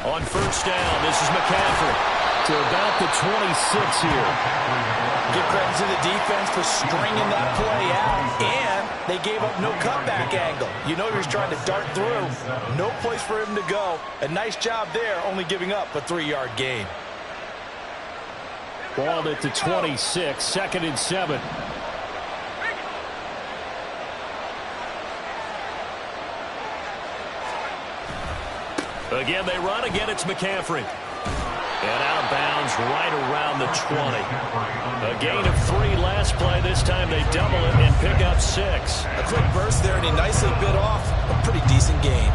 On first down, this is McCaffrey to about the 26 here. Give credit to the defense for stringing that play out, and they gave up no cutback angle. You know he was trying to dart through. No place for him to go. A nice job there, only giving up a 3-yard gain. Ball at the 26, 2nd and 7. Again, they run. Again, it's McCaffrey. And out of bounds right around the 20. A gain of 3 last play. This time they double it and pick up 6. A quick burst there, and he nicely bit off a pretty decent gain.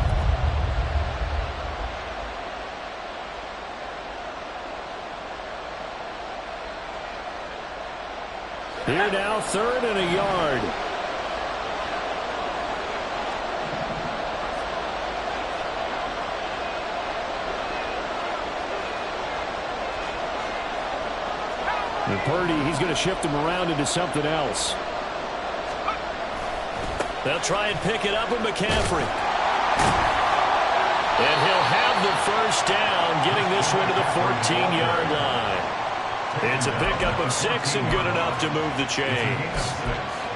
Here now, 3rd and a yard. And Purdy, he's going to shift him around into something else. They'll try and pick it up with McCaffrey. And he'll have the first down, getting this one to the 14-yard line. It's a pickup of 6 and good enough to move the chains.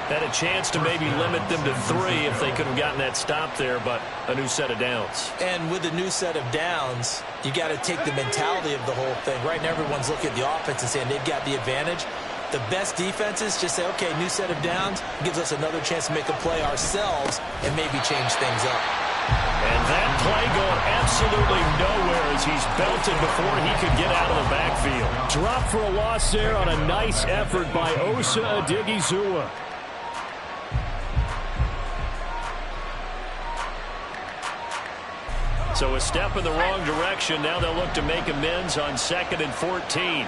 Had a chance to maybe limit them to 3 if they could have gotten that stop there, but a new set of downs. And with a new set of downs, you got to take the mentality of the whole thing. Right now, everyone's looking at the offense and saying they've got the advantage. The best defenses just say, okay, new set of downs gives us another chance to make a play ourselves and maybe change things up. And that play going absolutely nowhere as he's belted before he could get out of the backfield. Drop for a loss there on a nice effort by Osa Odighizuwa. So a step in the wrong direction. Now they'll look to make amends on 2nd and 14.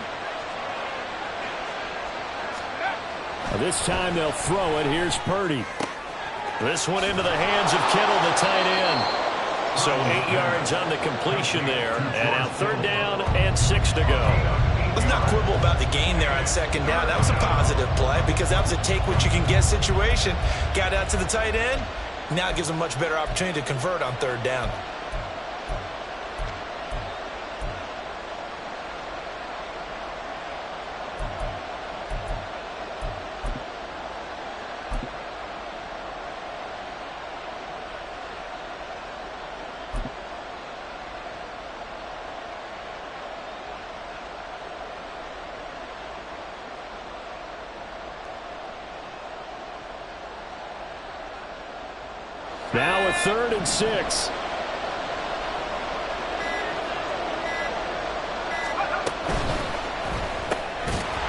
This time they'll throw it. Here's Purdy. This one into the hands of Kittle, the tight end. So 8 yards on the completion there. And now 3rd down and 6 to go. Let's not quibble about the gain there on 2nd down. That was a positive play because that was a take-what-you-can-get situation. Got out to the tight end. Now it gives them a much better opportunity to convert on 3rd down. Now a 3rd and 6.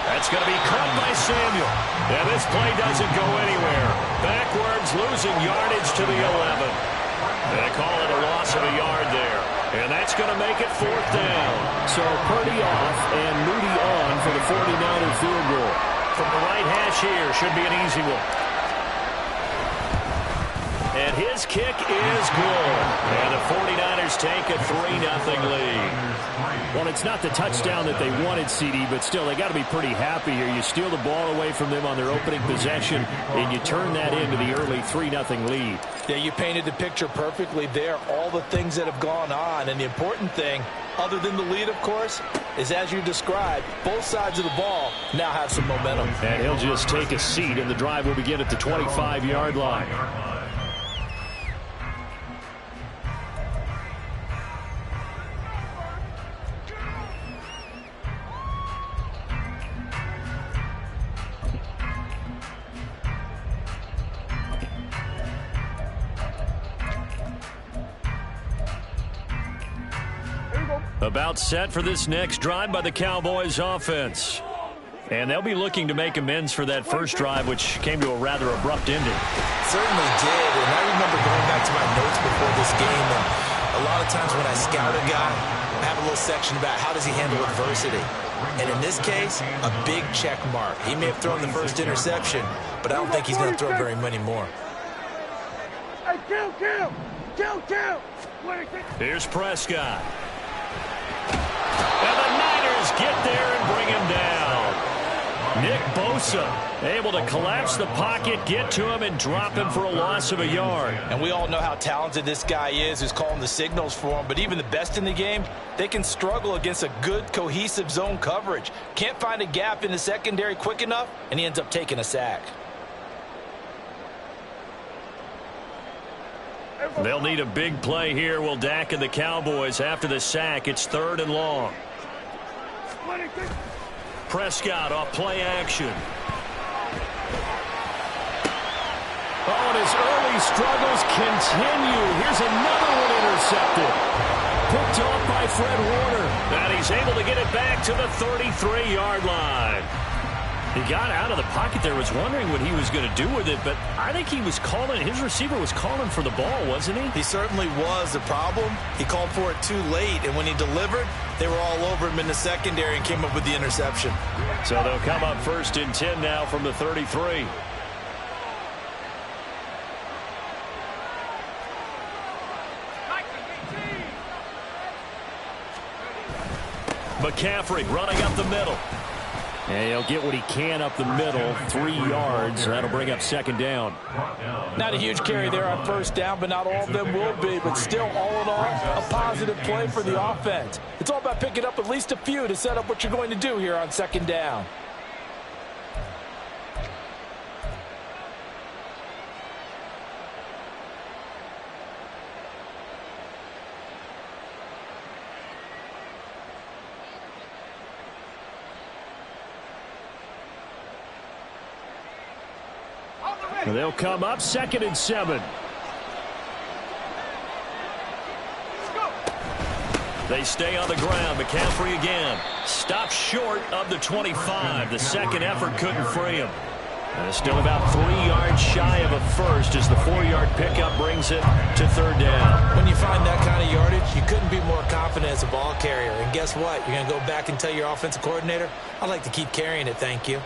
That's going to be caught by Samuel. And this play doesn't go anywhere. Backwards, losing yardage to the 11. They call it a loss of a yard there. And that's going to make it 4th down. So Purdy off and Moody on for the 49er field goal. From the right hash here, should be an easy one. And his kick is good. And the 49ers take a 3-0 lead. Well, it's not the touchdown that they wanted, CD, but still, they got to be pretty happy here. You steal the ball away from them on their opening possession, and you turn that into the early 3-0 lead. Yeah, you painted the picture perfectly there. All the things that have gone on. And the important thing, other than the lead, of course, is as you described, both sides of the ball now have some momentum. And he'll just take a seat, and the drive will begin at the 25-yard line. About set for this next drive by the Cowboys offense. And they'll be looking to make amends for that first drive, which came to a rather abrupt ending. Certainly did. And I remember going back to my notes before this game. And a lot of times when I scout a guy, I have a little section about how does he handle adversity. And in this case, a big check mark. He may have thrown the first interception, but I don't think he's going to throw very many more. Hey, kill! Here's Prescott. And the Niners get there and bring him down. Nick Bosa able to collapse the pocket, get to him, and drop him for a loss of a yard. And we all know how talented this guy is who's calling the signals for him, but even the best in the game, they can struggle against a good, cohesive zone coverage. Can't find a gap in the secondary quick enough, and he ends up taking a sack. They'll need a big play here, will Dak and the Cowboys. After the sack, it's 3rd and long. Prescott off play action. Oh, and his early struggles continue. Here's another one intercepted. Picked off by Fred Warner. And he's able to get it back to the 33-yard line. He got out of the pocket there, was wondering what he was going to do with it, but I think he was calling, his receiver was calling for the ball, wasn't he? He certainly was. The problem, he called for it too late, and when he delivered, they were all over him in the secondary and came up with the interception. So they'll come up 1st and 10 now from the 33. McCaffrey running up the middle. And he'll get what he can up the middle, 3 yards. That'll bring up 2nd down. Not a huge carry there on 1st down, but not all of them will be. But still, all in all, a positive play for the offense. It's all about picking up at least a few to set up what you're going to do here on 2nd down. They'll come up 2nd and 7. They stay on the ground. McCaffrey again. Stopped short of the 25. The second effort couldn't free him. And still about 3 yards shy of a first as the 4-yard pickup brings it to 3rd down. When you find that kind of yardage, you couldn't be more confident as a ball carrier. And guess what? You're going to go back and tell your offensive coordinator, I'd like to keep carrying it, thank you.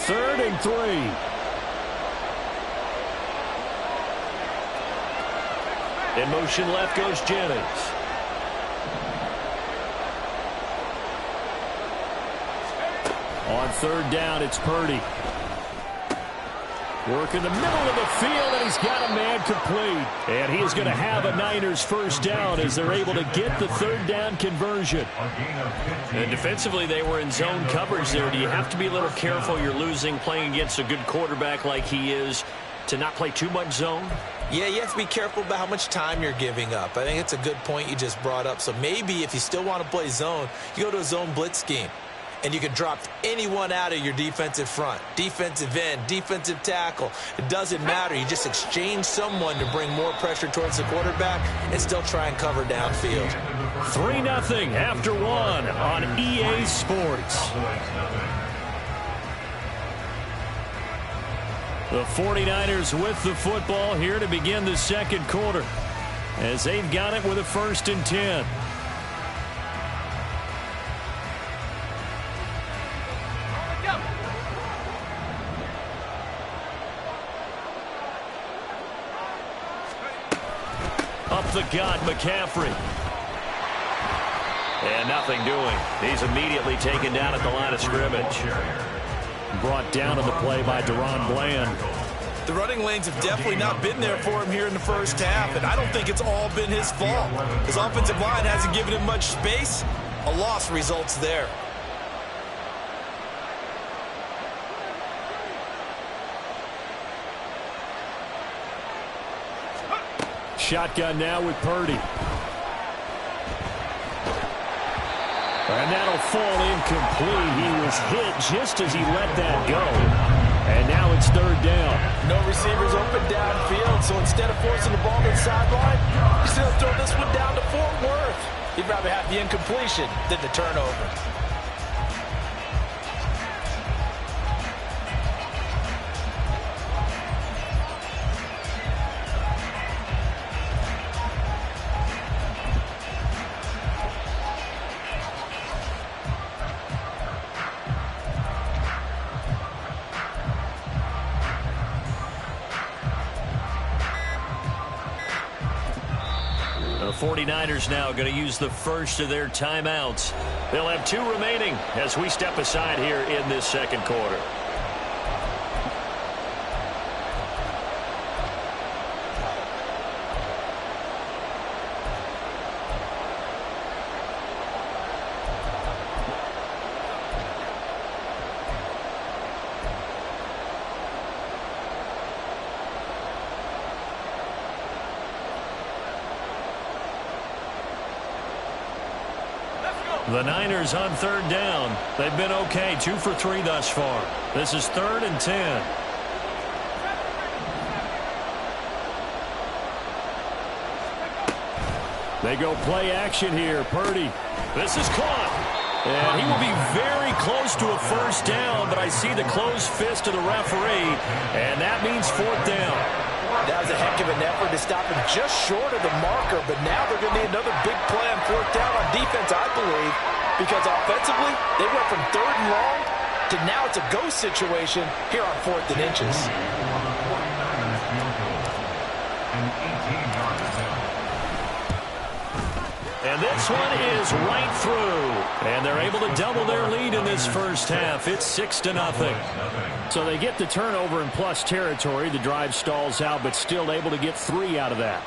3rd and 3. In motion left goes Jennings. On 3rd down, it's Purdy. Work in the middle of the field, and he's got a man complete. And he is going to have a Niners 1st down as they're able to get the 3rd down conversion. And defensively, they were in zone coverage there. Do you have to be a little careful? You're losing, playing against a good quarterback like he is, to not play too much zone? Yeah, you have to be careful about how much time you're giving up. I think it's a good point you just brought up. So maybe if you still want to play zone, you go to a zone blitz scheme. And you can drop anyone out of your defensive front, defensive end, defensive tackle. It doesn't matter. You just exchange someone to bring more pressure towards the quarterback and still try and cover downfield. 3-0 after 1 on EA Sports. The 49ers with the football here to begin the 2nd quarter as they've got it with a 1st and 10. Up the gut, McCaffrey. And nothing doing. He's immediately taken down at the line of scrimmage. Brought down on the play by Deron Bland. The running lanes have definitely not been there for him here in the 1st half, and I don't think it's all been his fault. His offensive line hasn't given him much space. A loss results there. Shotgun now with Purdy. And that'll fall incomplete. He was hit just as he let that go. And now it's 3rd down. No receivers open downfield, so instead of forcing the ball to the sideline, he's going to throw this one down to Fort Worth. He'd rather have the incompletion than the turnover. 49ers now going to use the first of their timeouts. They'll have 2 remaining as we step aside here in this second quarter. The Niners on 3rd down. They've been okay, 2 for 3 thus far. This is 3rd and 10. They go play action here. Purdy. This is caught. And he will be very close to a first down, but I see the closed fist of the referee, and that means 4th down. That was a heck of an effort to stop him just short of the marker, but now they're going to need another big play on 4th down on defense, I believe, because offensively, they went from 3rd and long to now it's a go situation here on 4th and inches. And this one is right through. And they're able to double their lead in this first half. It's 6-0. So they get the turnover in plus territory. The drive stalls out, but still able to get 3 out of that.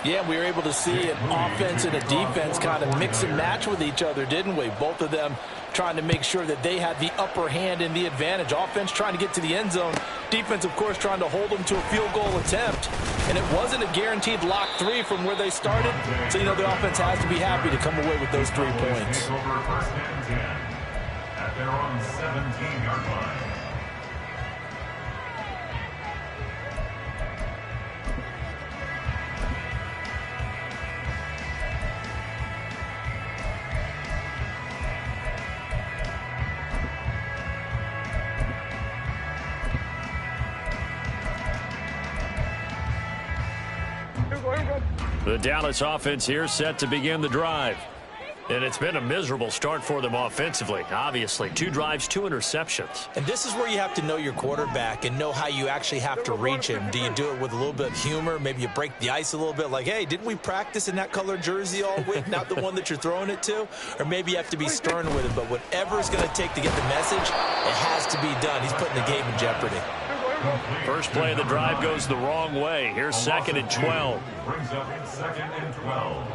Yeah, we were able to see an offense and a defense kind of mix and match with each other, didn't we? Both of them trying to make sure that they had the upper hand and the advantage. Offense trying to get to the end zone. Defense, of course, trying to hold them to a field goal attempt. And it wasn't a guaranteed lock 3 from where they started. So, you know, the offense has to be happy to come away with those 3 points. At their own 17-yard line. The Dallas offense here set to begin the drive. And it's been a miserable start for them offensively. Obviously, 2 drives, 2 interceptions. And this is where you have to know your quarterback and know how you actually have to reach him. Do you do it with a little bit of humor? Maybe you break the ice a little bit like, hey, didn't we practice in that color jersey all week? Not the one that you're throwing it to? Or maybe you have to be stern with it. But whatever it's going to take to get the message, it has to be done. He's putting the game in jeopardy. First play of the drive goes the wrong way. Here's 2nd and 12. Brings up 2nd and 12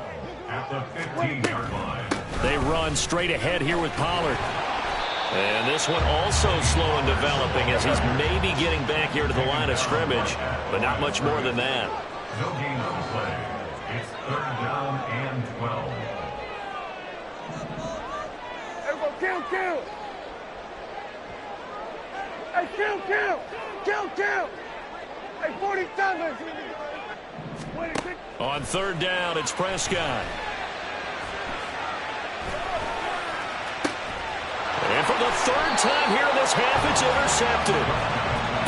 at the 15-yard line. They run straight ahead here with Pollard. And this one also slow in developing as he's maybe getting back here to the line of scrimmage, but not much more than that. No gain on the play. It's 3rd down and 12. Everyone, kill! Hey, kill! Hey, 47! On 3rd down, it's Prescott. And for the 3rd time here in this half, it's intercepted.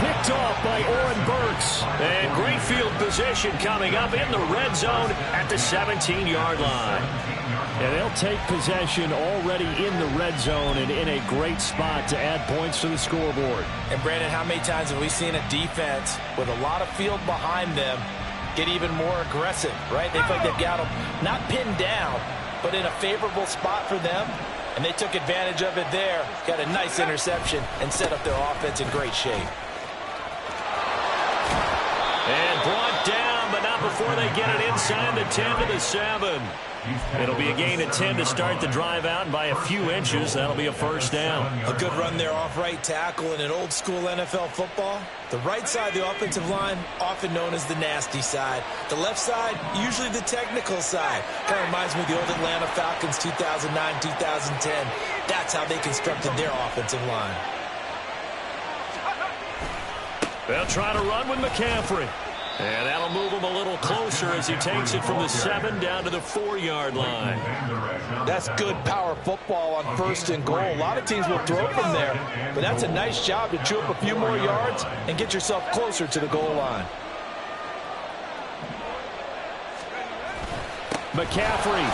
Picked off by Oren Burks. And great field position coming up in the red zone at the 17-yard line. And they'll take possession already in the red zone and in a great spot to add points to the scoreboard. And, Brandon, how many times have we seen a defense with a lot of field behind them get even more aggressive, right? They feel like they've got them not pinned down, but in a favorable spot for them. And they took advantage of it there, got a nice interception, and set up their offense in great shape. And brought down, but not before they get it inside the 10 to the 7. It'll be a gain of 10 to start the drive out, and by a few inches, that'll be a first down. A good run there off right tackle in an old school NFL football. The right side of the offensive line, often known as the nasty side. The left side, usually the technical side. Kind of reminds me of the old Atlanta Falcons 2009, 2010. That's how they constructed their offensive line. They'll try to run with McCaffrey. And that'll move him a little closer as he takes it from the 7 down to the 4-yard line. That's good power football on 1st and goal. A lot of teams will throw from there, but that's a nice job to chew up a few more yards and get yourself closer to the goal line. McCaffrey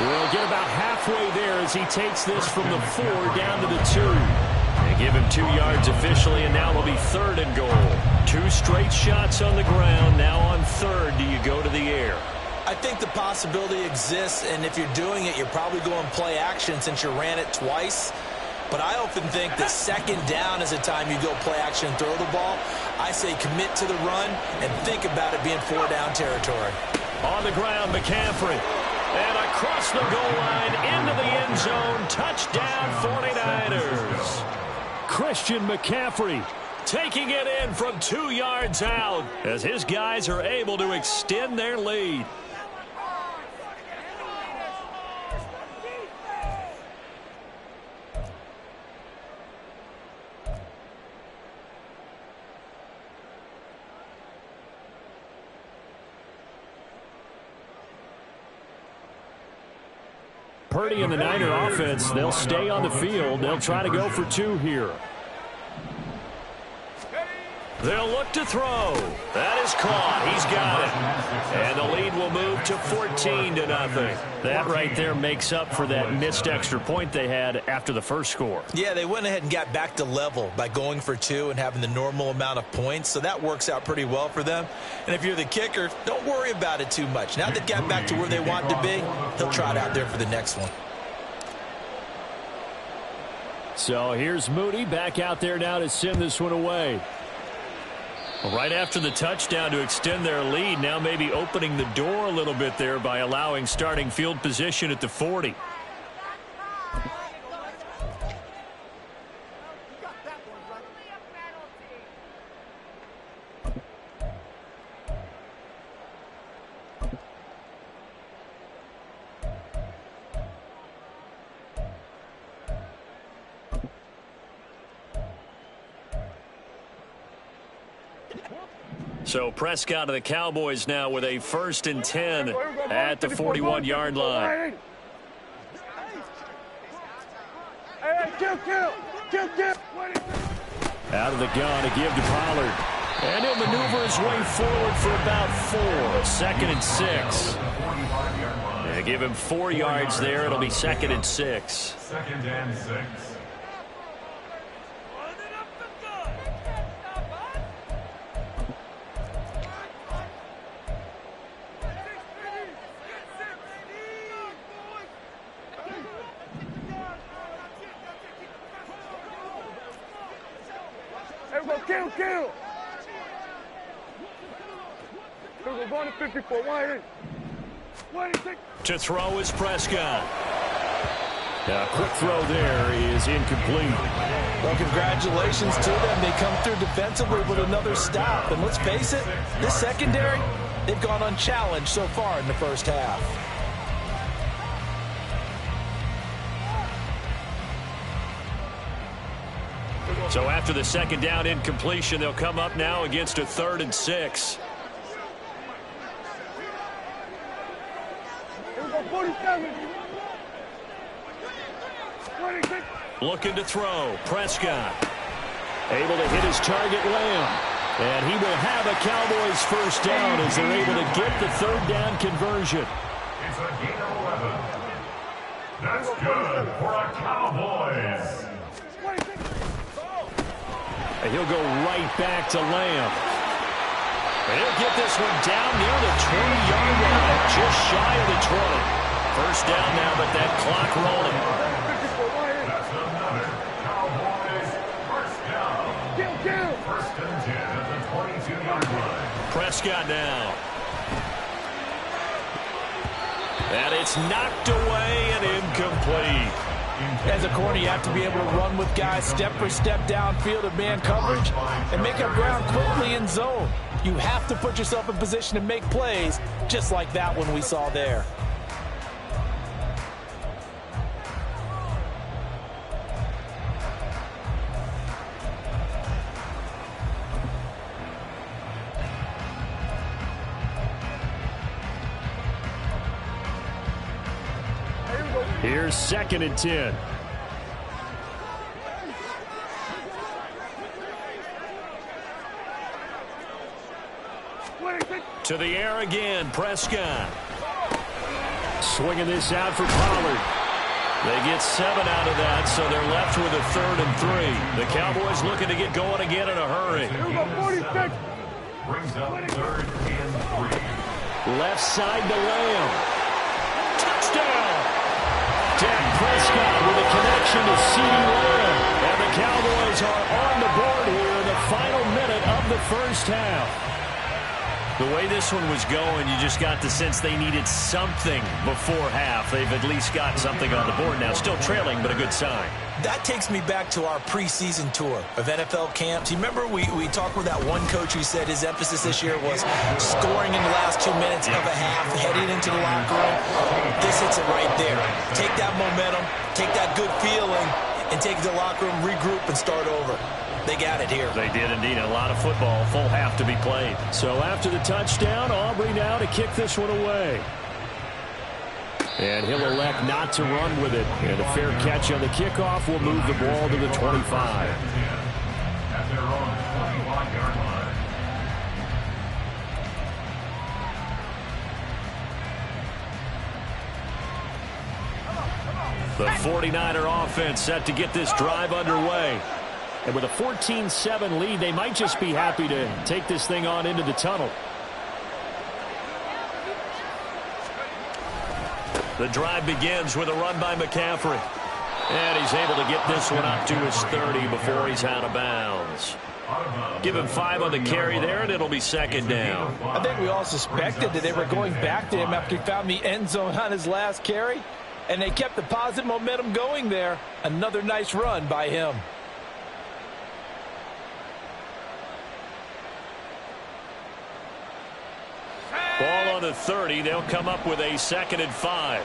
will get about halfway there as he takes this from the 4 down to the 2. They give him 2 yards officially, and now it'll be 3rd and goal. 2 straight shots on the ground. Now on 3rd, do you go to the air? I think the possibility exists, and if you're doing it, you're probably going play action since you ran it twice. But I often think that second down is a time you go play action and throw the ball. I say commit to the run and think about it being 4-down territory. On the ground, McCaffrey. And across the goal line into the end zone. Touchdown, 49ers. Christian McCaffrey taking it in from 2 yards out as his guys are able to extend their lead. Purdy and the Niner offense, they'll stay on the field. They'll try to go for 2 here. They'll look to throw. That is caught. He's got it. And the lead will move to 14-0. That right there makes up for that missed extra point they had after the first score. Yeah, they went ahead and got back to level by going for 2 and having the normal amount of points. So that works out pretty well for them. And if you're the kicker, don't worry about it too much. Now they've got back to where they want to be, he'll trot out there for the next one. So here's Moody back out there now to send this one away. Right after the touchdown to extend their lead, now maybe opening the door a little bit there by allowing starting field position at the 40. So Prescott of the Cowboys now with a 1st and 10 at the 41-yard line. Out of the gun to give to Pollard. And he'll maneuver his way forward for about 4. 2nd and 6. They give him 4 yards there. It'll be 2nd and 6. 2nd and 6. Kill! We're going to 54. To throw is Prescott. A quick throw there is incomplete. Well, congratulations to them. They come through defensively with another stop. And let's face it, this secondary, they've gone unchallenged so far in the first half. So after the 2nd down incompletion, they'll come up now against a 3rd and 6. Looking to throw. Prescott. Able to hit his target, Lamb. And he will have a Cowboys 1st down as they're able to get the 3rd down conversion. It's a gain of 11. That's good for a Cowboys. And he'll go right back to Lamb. And he'll get this one down near the 20-yard line, just shy of the 20. 1st down now, but that clock rolling. That's another Cowboys 1st down. 1st and 10 at the 22-yard line. Prescott now. And it's knocked away and incomplete. As a corner, you have to be able to run with guys step for step downfield of man coverage and make up ground quickly in zone. You have to put yourself in position to make plays, just like that one we saw there. Here's 2nd and 10. To the air again, Prescott. Swinging this out for Pollard. They get 7 out of that, so they're left with a 3rd and 3. The Cowboys looking to get going again in a hurry. Brings up 3rd and 3. Left side to Lamb. Touchdown! Dak Prescott with a connection to CeeDee Lamb. And the Cowboys are on the board here in the final minute of the first half. The way this one was going, you just got the sense they needed something before half. They've at least got something on the board now. Still trailing, but a good sign. That takes me back to our preseason tour of NFL camps. You remember we talked with that one coach who said his emphasis this year was scoring in the last 2 minutes of a half, heading into the locker room. This hits it right there. Take that momentum, take that good feeling, and take it to the locker room, regroup, and start over. They got it here. They did indeed. A lot of football, full half to be played. So after the touchdown, Aubrey now to kick this one away. And he'll elect not to run with it. And a fair catch on the kickoff will move the ball to the 25. At their own 21-yard line. The 49er offense set to get this drive underway. And with a 14-7 lead, they might just be happy to take this thing on into the tunnel. The drive begins with a run by McCaffrey. And he's able to get this one up to his 30 before he's out of bounds. Give him 5 on the carry there, and it'll be second down. I think we all suspected that they were going back to him after he found the end zone on his last carry. And they kept the positive momentum going there. Another nice run by him. Ball on the 30. They'll come up with a 2nd and 5.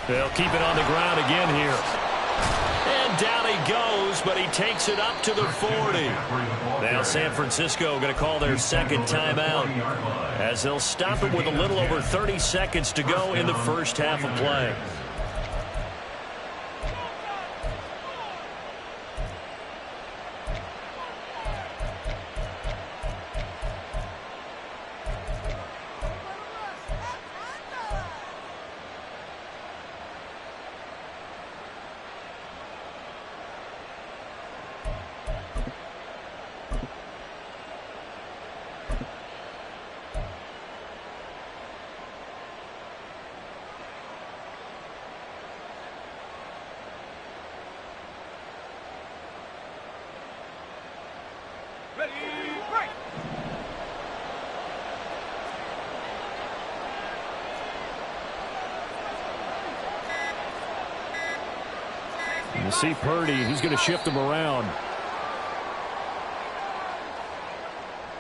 They'll keep it on the ground again here. And down he goes, but he takes it up to the 40. Now San Francisco going to call their second timeout as they'll stop it with a little over 30 seconds to go in the first half of play. You see Purdy, he's going to shift him around.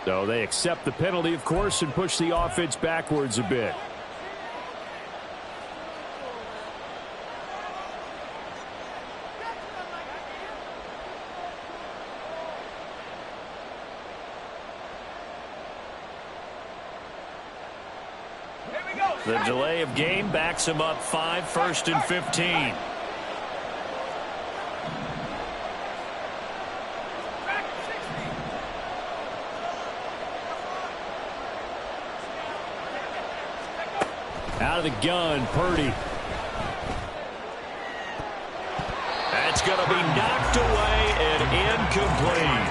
So they accept the penalty, of course, and push the offense backwards a bit. The delay of game backs him up 5, 1st and 15. Out of the gun, Purdy. That's going to be knocked away and incomplete.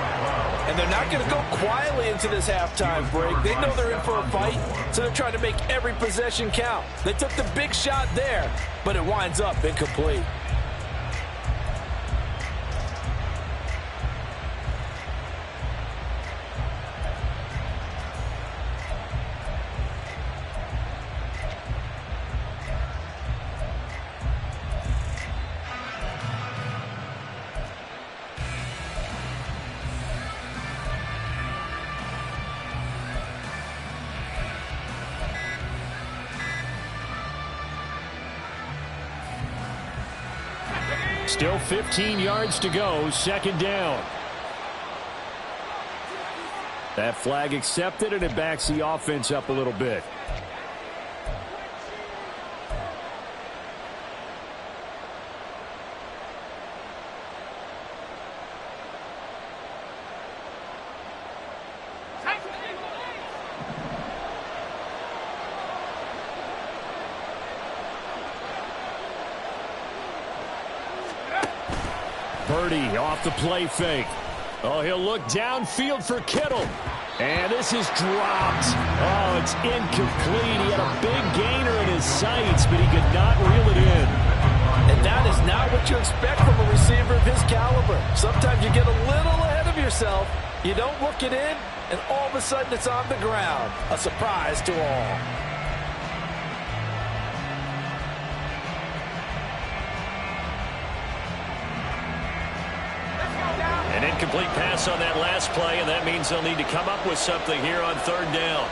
And they're not going to go quietly into this halftime break. They know they're in for a fight, so they're trying to make every possession count. They took the big shot there, but it winds up incomplete. Still 15 yards to go, 2nd down. That flag accepted, and it backs the offense up a little bit. Purdy off the play fake. Oh, he'll look downfield for Kittle. And this is dropped. Oh, it's incomplete. He had a big gainer in his sights, but he could not reel it in. And that is not what you expect from a receiver of his caliber. Sometimes you get a little ahead of yourself. You don't look it in, and all of a sudden it's on the ground. A surprise to all. An incomplete pass on that last play, and that means they'll need to come up with something here on third down.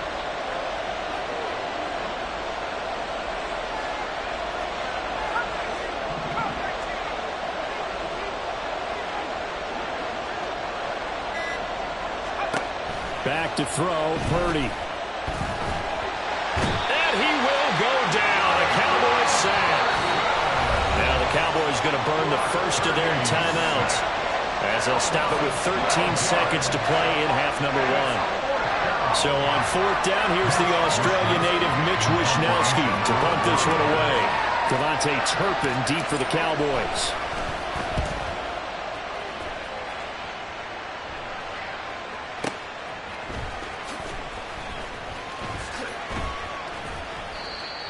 Back to throw, Purdy. And he will go down. A Cowboys sack. Now the Cowboys going to burn the first of their timeouts, as they'll stop it with 13 seconds to play in half number one. So on fourth down, here's the Australia native Mitch Wishnowski to punt this one away. Devontae Turpin deep for the Cowboys.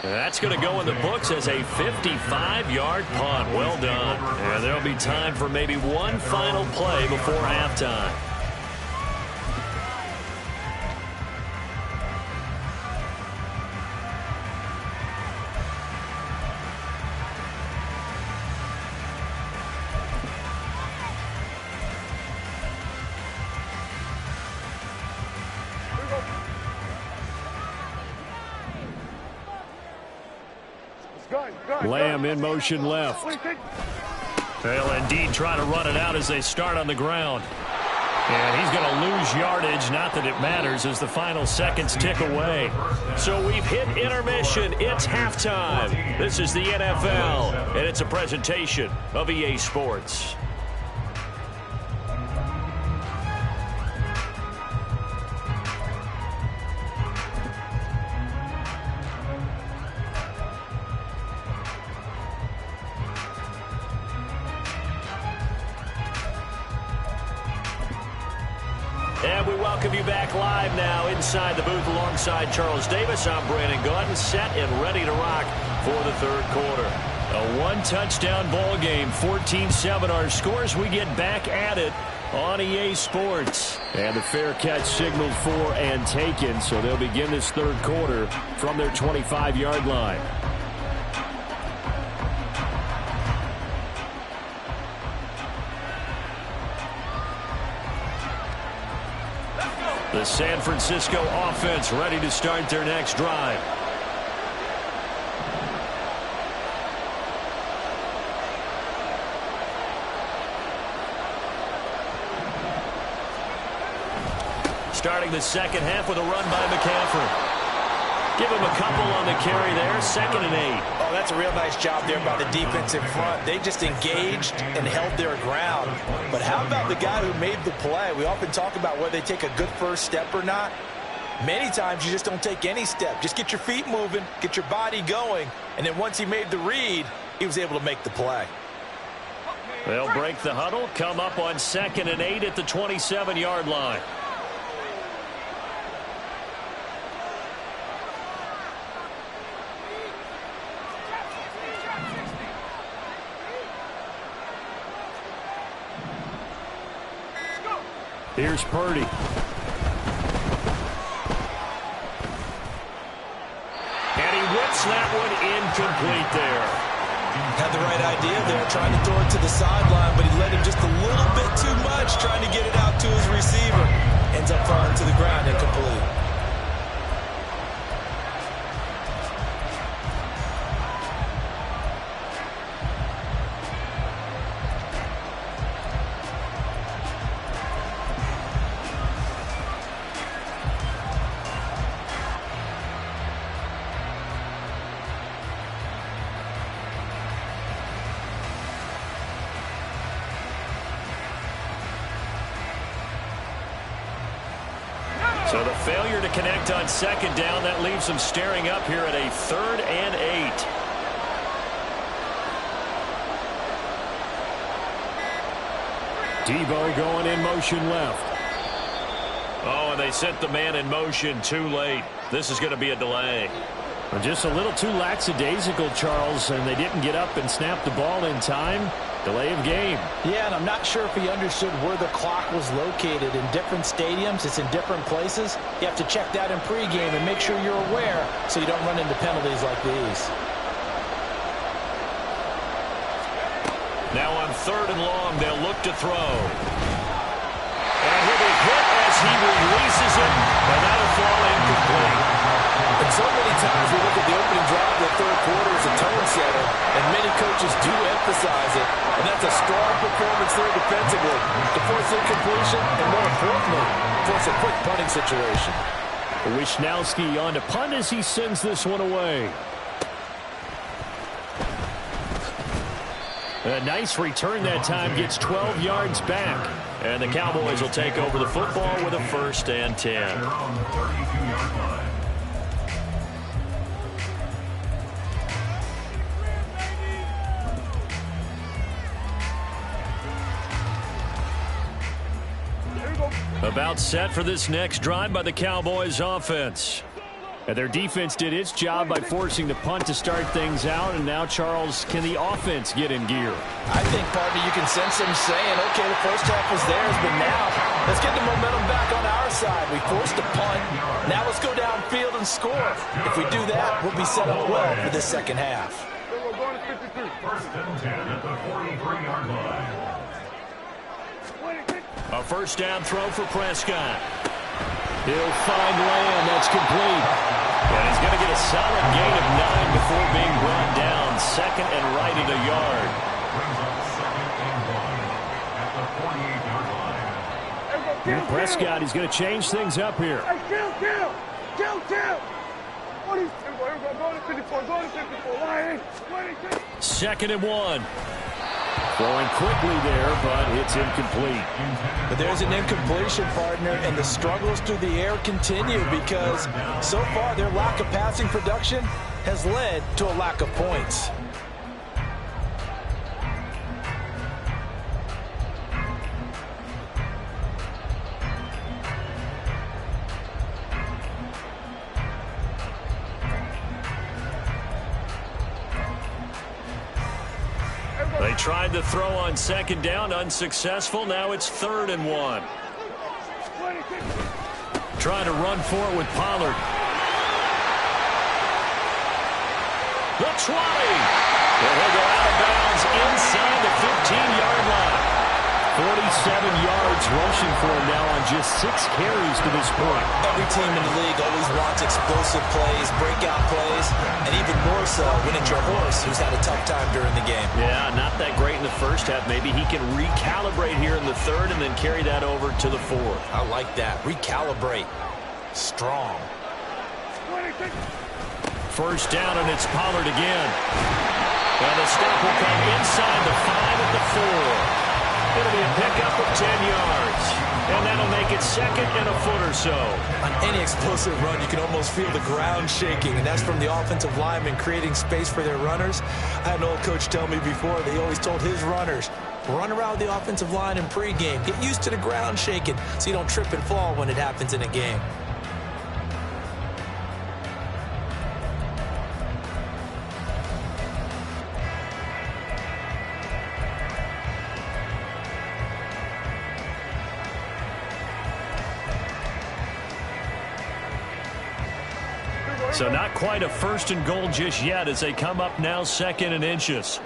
That's going to go in the books as a 55-yard punt. Well done. And there'll be time for maybe one final play before halftime. Lamb in motion left. They'll indeed try to run it out as they start on the ground. And he's going to lose yardage. Not that it matters as the final seconds tick away. So we've hit intermission. It's halftime. This is the NFL, and it's a presentation of EA Sports. And we welcome you back live now inside the booth alongside Charles Davis. I'm Brandon Gaudin, set and ready to rock for the third quarter. A one-touchdown ball game, 14-7 our scores. We get back at it on EA Sports. And the fair catch signaled for and taken, so they'll begin this third quarter from their 25-yard line. The San Francisco offense ready to start their next drive. Starting the second half with a run by McCaffrey. Give him a couple on the carry there, 2nd and 8. Oh, that's a real nice job there by the defense in front. They just engaged and held their ground. But how about the guy who made the play? We often talk about whether they take a good first step or not. Many times you just don't take any step. Just get your feet moving, get your body going, and then once he made the read, he was able to make the play. They'll break the huddle, come up on 2nd and 8 at the 27-yard line. Here's Purdy. And he whips that one incomplete there. Had the right idea there, trying to throw it to the sideline, but he let him just a little bit too much, trying to get it out to his receiver. Ends up falling to the ground incomplete. So the failure to connect on 2nd down, that leaves them staring up here at a 3rd and 8. Debo going in motion left. Oh, and they sent the man in motion too late. This is going to be a delay. Just a little too lackadaisical, Charles, and they didn't get up and snap the ball in time. Delay of game. Yeah, and I'm not sure if he understood where the clock was located. In different stadiums, it's in different places. You have to check that in pregame and make sure you're aware so you don't run into penalties like these. Now on 3rd and long, they'll look to throw. And he'll be hit as he releases it, and that'll fall incomplete. And so many times we look at the opening drive of the 3rd quarter as a tone setter, and many coaches do emphasize it. And that's a strong performance there defensively to force incompletion and, more importantly, force a quick punting situation. Wishnowski on to punt as he sends this one away. A nice return that time, gets 12 yards back. And the Cowboys will take over the football with a 1st and 10. About set for this next drive by the Cowboys offense. And their defense did its job by forcing the punt to start things out. And now, Charles, can the offense get in gear? I think, partner, you can sense them saying, okay, the first half was theirs, but now let's get the momentum back on our side. We forced a punt. Now let's go downfield and score. If we do that, we'll be set up well for this second half. 1st and 10 at the 43-yard line. A 1st down throw for Prescott. He'll find Lamb. That's complete. And he's going to get a solid gain of 9 before being brought down. 2nd and right at a yard. Brings up 2nd and 1 at the 48-yard line. Prescott, he's going to change things up here. Hey, kill! What is it? Go to 54, line. 2nd and 1. Throwing quickly there, but it's incomplete. But there's an incompletion, partner, and the struggles through the air continue because so far their lack of passing production has led to a lack of points. They tried to throw on 2nd down, unsuccessfll. Now it's 3rd and 1. Trying to run for it with Pollard. The 20. He'll go out of bounds inside the 15-yard line. 47 yards rushing for him now on just 6 carries to this point. Every team in the league always wants explosive plays, breakout plays, and even more so when it's your horse who's had a tough time during the game. Yeah, not that great in the 1st half. Maybe he can recalibrate here in the 3rd and then carry that over to the 4th. I like that. Recalibrate. Strong. 1st down, and it's Pollard again. And the stop will come inside the 5 at the 4. It'll be a pickup of 10 yards. And that'll make it 2nd and a foot or so. On any explosive run, you can almost feel the ground shaking, and that's from the offensive linemen creating space for their runners. I had an old coach tell me before, they always told his runners, run around the offensive line in pregame. Get used to the ground shaking so you don't trip and fall when it happens in a game. So not quite a 1st and goal just yet as they come up now 2nd and inches.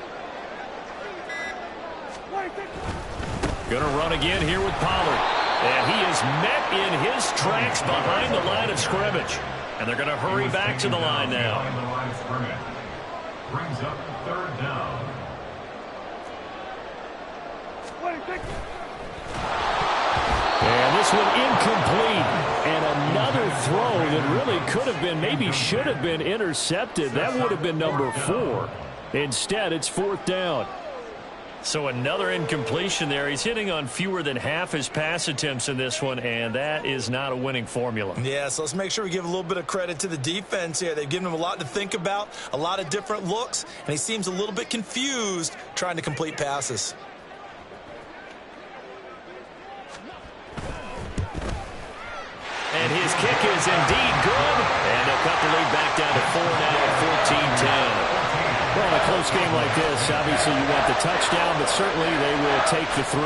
Going to run again here with Pollard. And he is met in his tracks behind the line of scrimmage. And they're going to hurry back to the line now. Brings up 3rd down. And this one incomplete. And another throw that really could have been, maybe should have been intercepted. That would have been number 4. Instead, it's 4th down. So another incompletion there. He's hitting on fewer than half his pass attempts in this one, and that is not a winning formula. Yeah, so let's make sure we give a little bit of credit to the defense here. They've given him a lot to think about, a lot of different looks, and he seems a little bit confused trying to complete passes. And his kick is indeed good. And they'll cut the lead back down to 4 now at 14-10. Well, in a close game like this, obviously you want the touchdown, but certainly they will take the 3.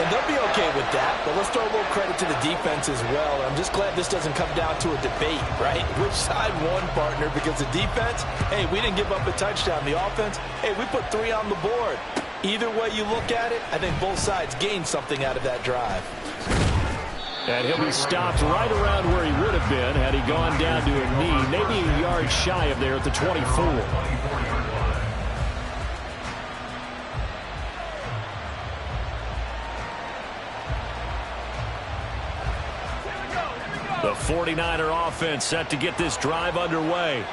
And they'll be okay with that, but let's throw a little credit to the defense as well. I'm just glad this doesn't come down to a debate, right? Which side won, partner? Because the defense, hey, we didn't give up a touchdown. The offense, hey, we put 3 on the board. Either way you look at it, I think both sides gained something out of that drive. And he'll be stopped right around where he would have been had he gone down to a knee, maybe a yard shy of there at the 24. The 49er offense set to get this drive underway.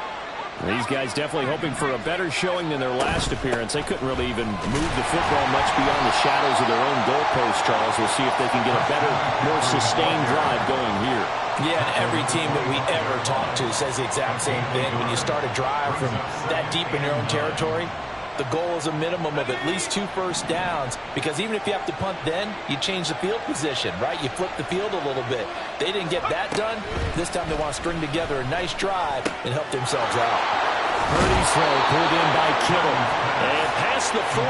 These guys definitely hoping for a better showing than their last appearance. They couldn't really even move the football much beyond the shadows of their own goalpost, Charles. We'll see if they can get a better, more sustained drive going here. Yeah, and every team that we ever talk to says the exact same thing. When you start a drive from that deep in your own territory, the goal is a minimum of at least 2 first downs, because even if you have to punt then, you change the field position, right? You flip the field a little bit. They didn't get that done. This time they want to string together a nice drive and help themselves out. Purdy's throw pulled in by Kittle. And past the 40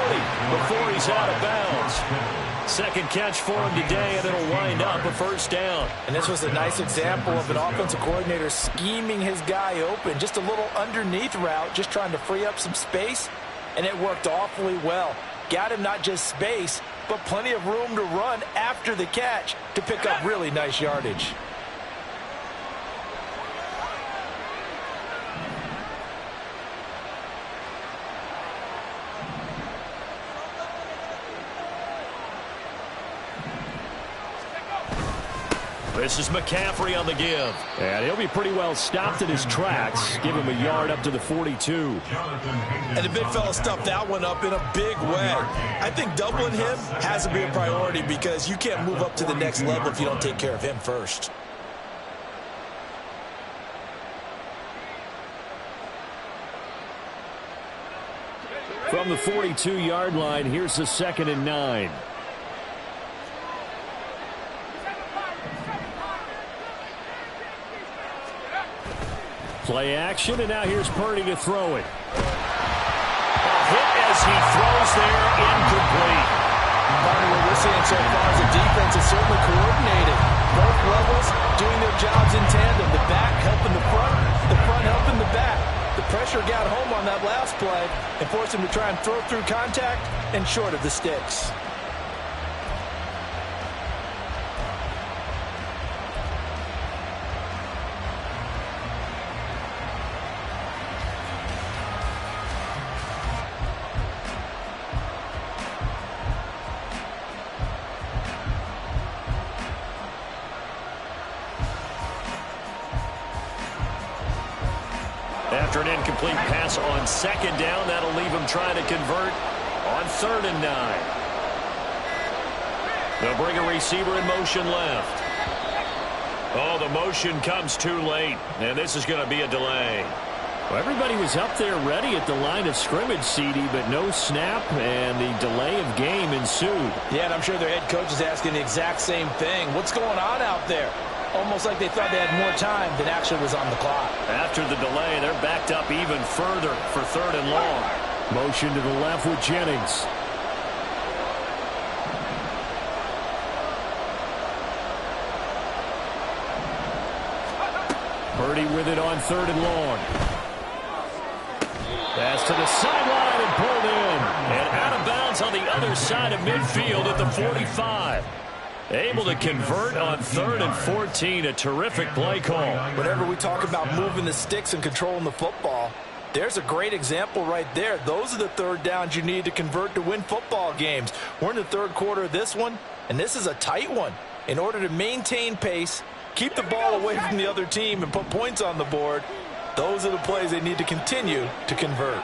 before he's out of bounds. Second catch for him today, and it'll wind up a first down. And this was a nice example of an offensive coordinator scheming his guy open. Just a little underneath route, just trying to free up some space. And it worked awfully well. Got him not just space, but plenty of room to run after the catch to pick up really nice yardage. This is McCaffrey on the give. And he'll be pretty well stopped in his tracks. Give him a yard up to the 42. And the big fella stuffed that one up in a big way. I think doubling him has to be a priority, because you can't move up to the next level if you don't take care of him first. From the 42-yard line, here's the 2nd and 9. Play action, and now here's Purdy to throw it. A hit as he throws there, incomplete. Partner, what we're seeing so far is the defense is certainly coordinated. Both levels doing their jobs in tandem. The back helping the front helping the back. The pressure got home on that last play and forced him to try and throw through contact and short of the sticks. After an incomplete pass on 2nd down, that'll leave him trying to convert on 3rd and 9. They'll bring a receiver in motion left. Oh, the motion comes too late, and this is going to be a delay. Well, everybody was up there ready at the line of scrimmage, CD, but no snap, and the delay of game ensued. Yeah, and I'm sure their head coach is asking the exact same thing. What's going on out there? Almost like they thought they had more time than actually was on the clock. After the delay, they're backed up even further for 3rd and long. Motion to the left with Jennings. Purdy with it on 3rd and long. Pass to the sideline and pulled in. And out of bounds on the other side of midfield at the 45. Able to convert on 3rd and 14. A terrific play call. Whenever we talk about moving the sticks and controlling the football, there's a great example right there. Those are the 3rd downs you need to convert to win football games. We're in the 3rd quarter of this one, and this is a tight one. In order to maintain pace, keep the ball away from the other team, and put points on the board, those are the plays they need to continue to convert.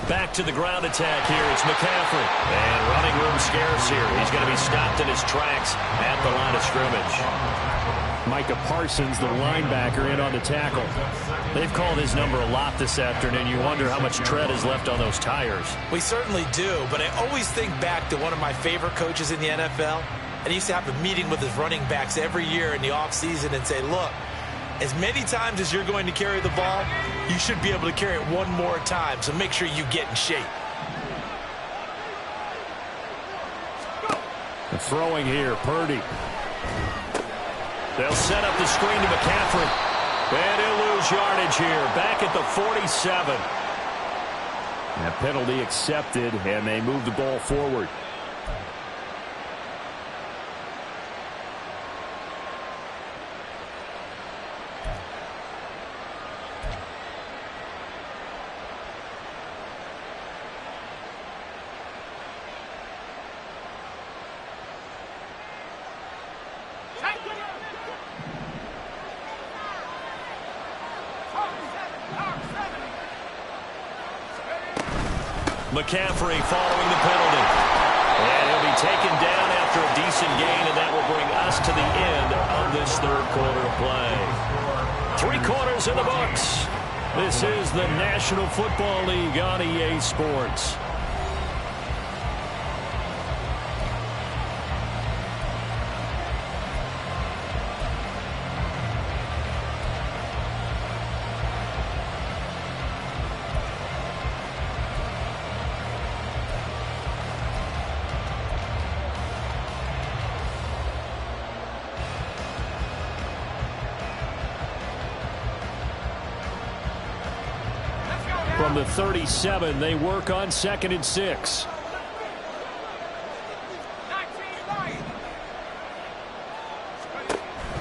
Back to the ground attack here. It's McCaffrey. And running room scarce here. He's going to be stopped in his tracks at the line of scrimmage. Micah Parsons, the linebacker, in on the tackle. They've called his number a lot this afternoon. You wonder how much tread is left on those tires. We certainly do, but I always think back to one of my favorite coaches in the NFL, and he used to have a meeting with his running backs every year in the offseason and say, look, as many times as you're going to carry the ball, you should be able to carry it one more time, so make sure you get in shape. The throwing here, Purdy. They'll set up the screen to McCaffrey. And he'll lose yardage here, back at the 47. That penalty accepted, and they move the ball forward. McCaffrey following the penalty. And he'll be taken down after a decent gain, and that will bring us to the end of this third quarter of play. 3 quarters in the books. This is the National Football League on EA Sports. From the 37, they work on 2nd and 6.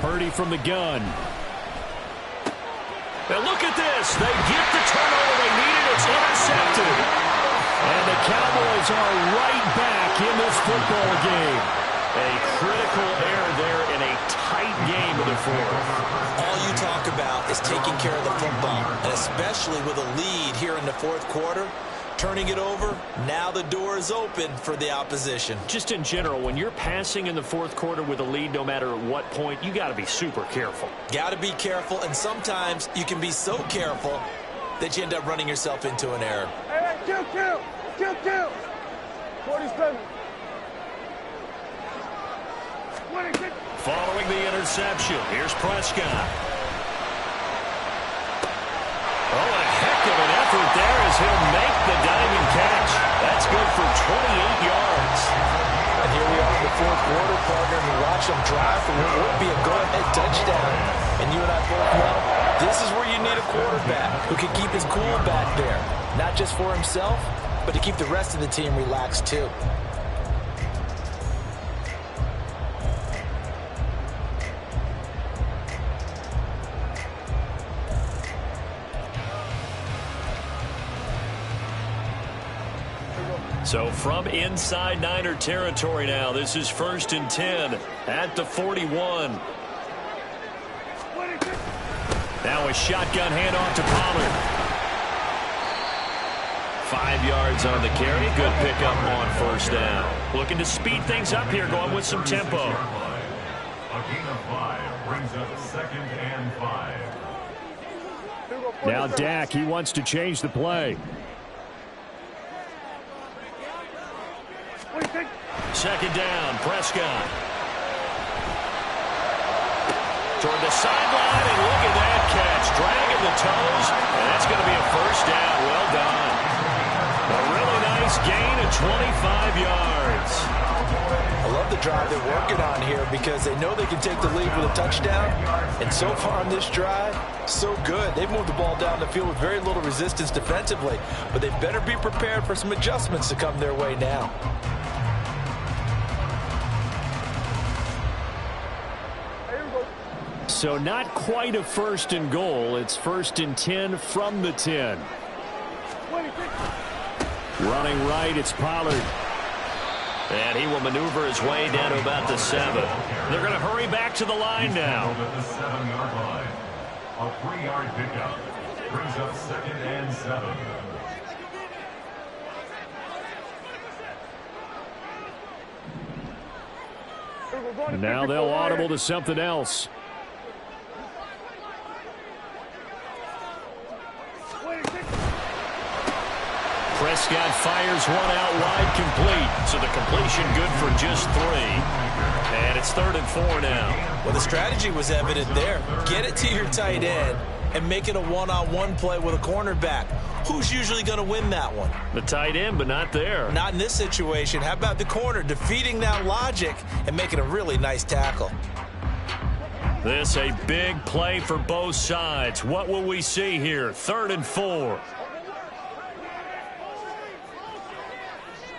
Purdy from the gun. Now look at this. They get the turnover they needed. It's intercepted. And the Cowboys are right back in this football game. A critical error there in a tight game in the fourth. All you talk about is taking care of the football, and especially with a lead here in the fourth quarter, turning it over, now the door is open for the opposition. Just in general, when you're passing in the fourth quarter with a lead, no matter at what point, you got to be super careful. Got to be careful, and sometimes you can be so careful that you end up running yourself into an error. Hey, kill. 47. Following the interception, here's Prescott. Oh, and a heck of an effort there as he'll make the diving catch. That's good for 28 yards. And here we are in the fourth quarter, partner, and we watch them drive for what would be a go-ahead touchdown. And you and I both know this is where you need a quarterback who can keep his cool back there. Not just for himself, but to keep the rest of the team relaxed too. So from inside Niner territory now, this is 1st and 10 at the 41. Now a shotgun handoff to Pollard. 5 yards on the carry. Good pickup on 1st down. Looking to speed things up here, going with some tempo. A gain of 5 brings up 2nd and 5. Now Dak, he wants to change the play. 2nd down, Prescott. Toward the sideline, and look at that catch. Dragging the toes, and that's going to be a 1st down. Well done. A really nice gain of 25 yards. I love the drive they're working on here because they know they can take the lead with a touchdown. And so far on this drive, so good. They've moved the ball down the field with very little resistance defensively, but they better be prepared for some adjustments to come their way now. So not quite a 1st and goal. It's 1st and 10 from the 10. Running right, it's Pollard. And he will maneuver his way down to about the 7. They're going to hurry back to the line now. At the 7-yard line. A 3-yard pickup brings up 2nd and 7. And now they'll audible to something else. Prescott fires one out wide, complete. So the completion good for just 3. And it's 3rd and 4 now. Well, the strategy was evident there. Get it to your tight end and make it a one-on-one play with a cornerback. Who's usually going to win that one? The tight end, but not there. Not in this situation. How about the corner defeating that logic and making a really nice tackle? This a big play for both sides. What will we see here? 3rd and 4.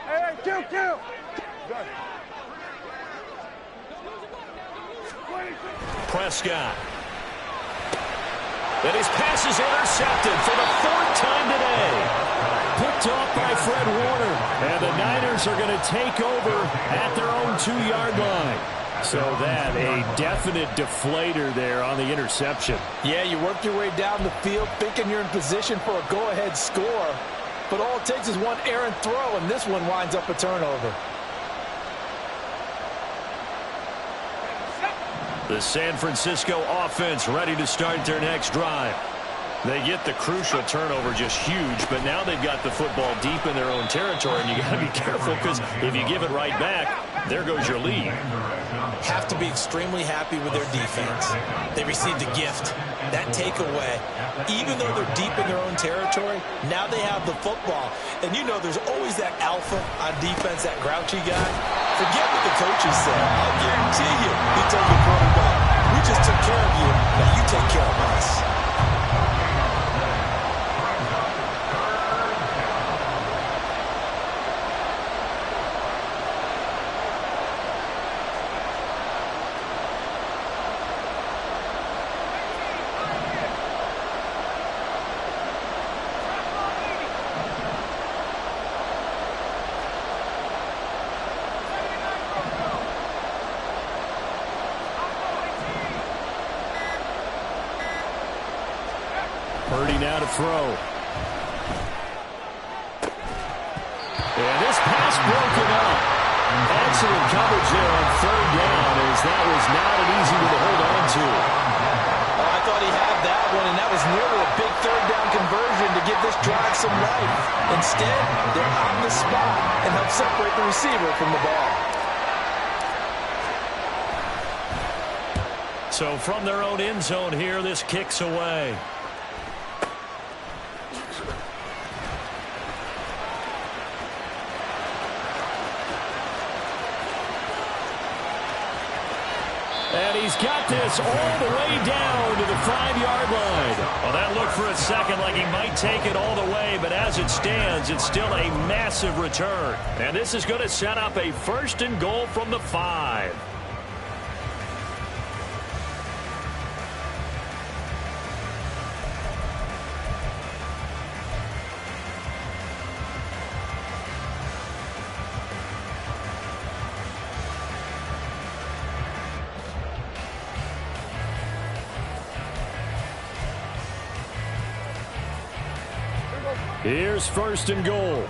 Hey, kill. Prescott. And his pass is intercepted for the 4th time today. Picked off by Fred Warner. And the Niners are going to take over at their own 2-yard line. So that a definite deflator there on the interception. Yeah, you work your way down the field thinking you're in position for a go-ahead score. But all it takes is one errant throw, and this one winds up a turnover. The San Francisco offense ready to start their next drive. They get the crucial turnover, just huge, but now they've got the football deep in their own territory, and you got to be careful because if you give it right back, there goes your lead. Have to be extremely happy with their defense. They received a gift. That takeaway, even though they're deep in their own territory, now they have the football. And you know there's always that alpha on defense, that grouchy guy. Forget what the coaches say. I'll guarantee you he told the quarterback, we just took care of you, now you take care of us. Purdy now to throw. And this pass broken up. Excellent coverage there on 3rd down, as that was not an easy one to hold on to. Oh, I thought he had that one, and that was nearly a big 3rd down conversion to give this drive some life. Instead, they're on the spot and help separate the receiver from the ball. So from their own end zone here, this kicks away. And he's got this all the way down to the 5-yard line. Well, that looked for a second like he might take it all the way, but as it stands, it's still a massive return. And this is going to set up a 1st and goal from the 5. Here's 1st and goal.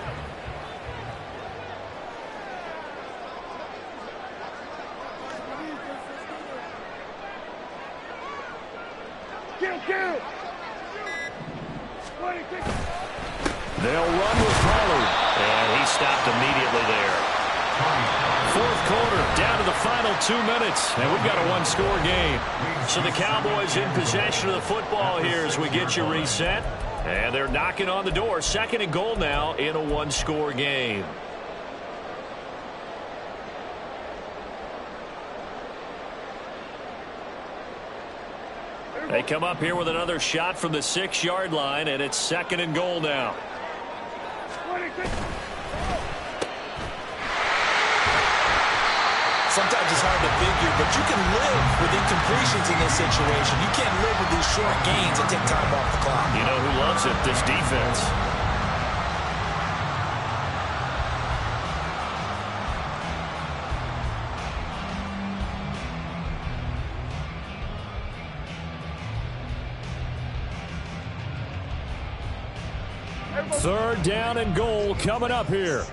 Kill. They'll run with Pollard. And he stopped immediately there. 4th quarter, down to the final 2 minutes. And we've got a 1-score game. So the Cowboys in possession of the football here as we get you reset. And they're knocking on the door. 2nd and goal now in a 1-score game. They come up here with another shot from the 6-yard line, and it's 2nd and goal now. Sometimes it's hard to figure, but you can live with incompletions in this situation. You can't live with these short gains and take time off the clock. You know who loves it? This defense. Third down and goal coming up here.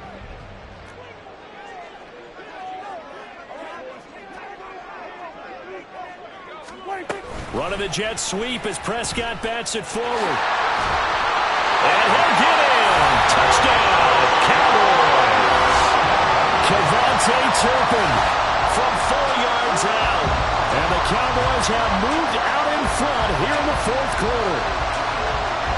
Running the jet sweep as Prescott bats it forward. And he'll get in. Touchdown. Cowboys. Kevontae Turpin from 4 yards out. And the Cowboys have moved out in front here in the fourth quarter.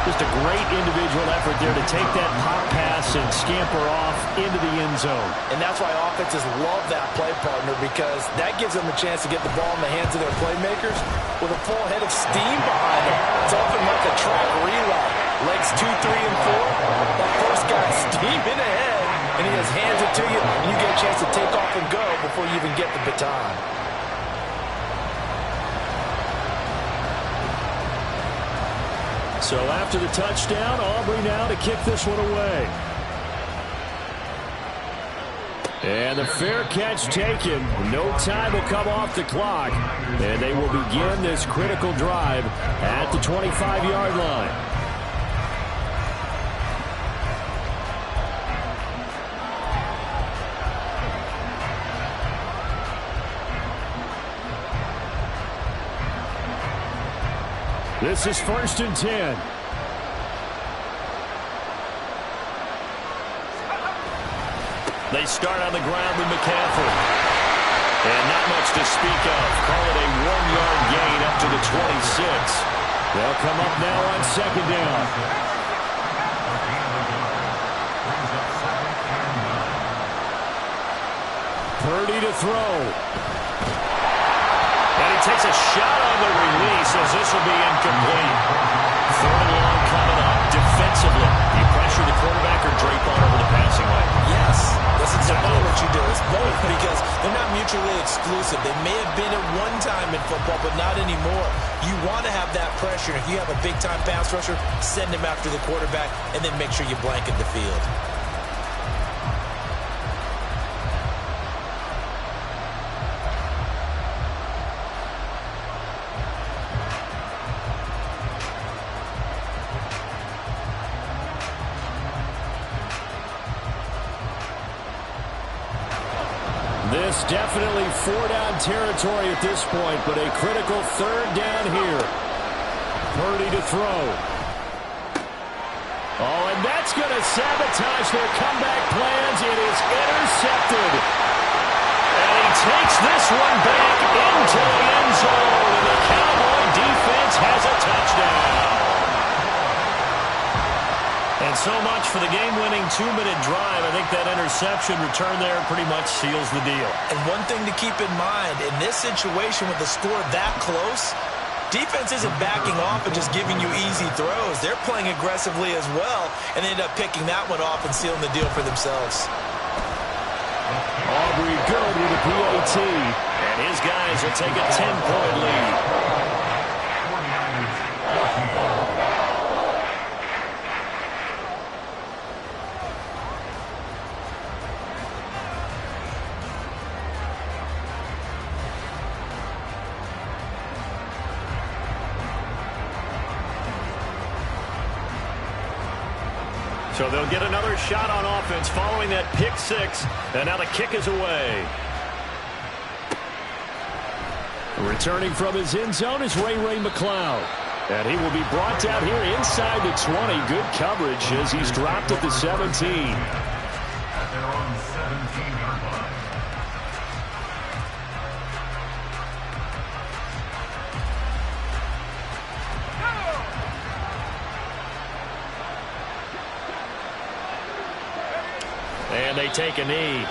Just a great individual effort there to take that pop pass and scamper off into the end zone. And that's why offenses love that play, partner, because that gives them a chance to get the ball in the hands of their playmakers with a full head of steam behind them. It's often like a track relay. Legs 2, 3, and 4. That first guy's steaming ahead, and he just hands it to you, and you get a chance to take off and go before you even get the baton. So after the touchdown, Aubrey now to kick this one away. And the fair catch taken. No time will come off the clock. And they will begin this critical drive at the 25-yard line. This is 1st and 10. They start on the ground with McCaffrey. And not much to speak of. Call it a 1-yard gain up to the 26. They'll come up now on 2nd down. Purdy to throw. And he takes a shot on the release as this will be incomplete. 3rd and long coming up. Defensively, you pressure the quarterback or drape on over the passing lane? Yes, that's exactly what you do. It's both because they're not mutually exclusive. They may have been at one time in football, but not anymore. You want to have that pressure. If you have a big-time pass rusher, send him after the quarterback, and then make sure you blanket the field. This definitely 4-down territory at this point, but a critical 3rd down here. Purdy to throw. Oh, and that's going to sabotage their comeback plans. It is intercepted. And he takes this one back into the end zone. And the Cowboy defense has a touchdown. And so much for the game-winning 2-minute drive. I think that interception return there pretty much seals the deal. And one thing to keep in mind, in this situation with the score that close, defense isn't backing off and just giving you easy throws. They're playing aggressively as well, and they end up picking that one off and sealing the deal for themselves. Aubrey good with a PAT. And his guys will take a 10-point lead. So they'll get another shot on offense following that pick six. And now the kick is away. Returning from his end zone is Ray McCloud. And he will be brought down here inside the 20. Good coverage as he's dropped at the 17. At their own 17-yard line. And they take a knee.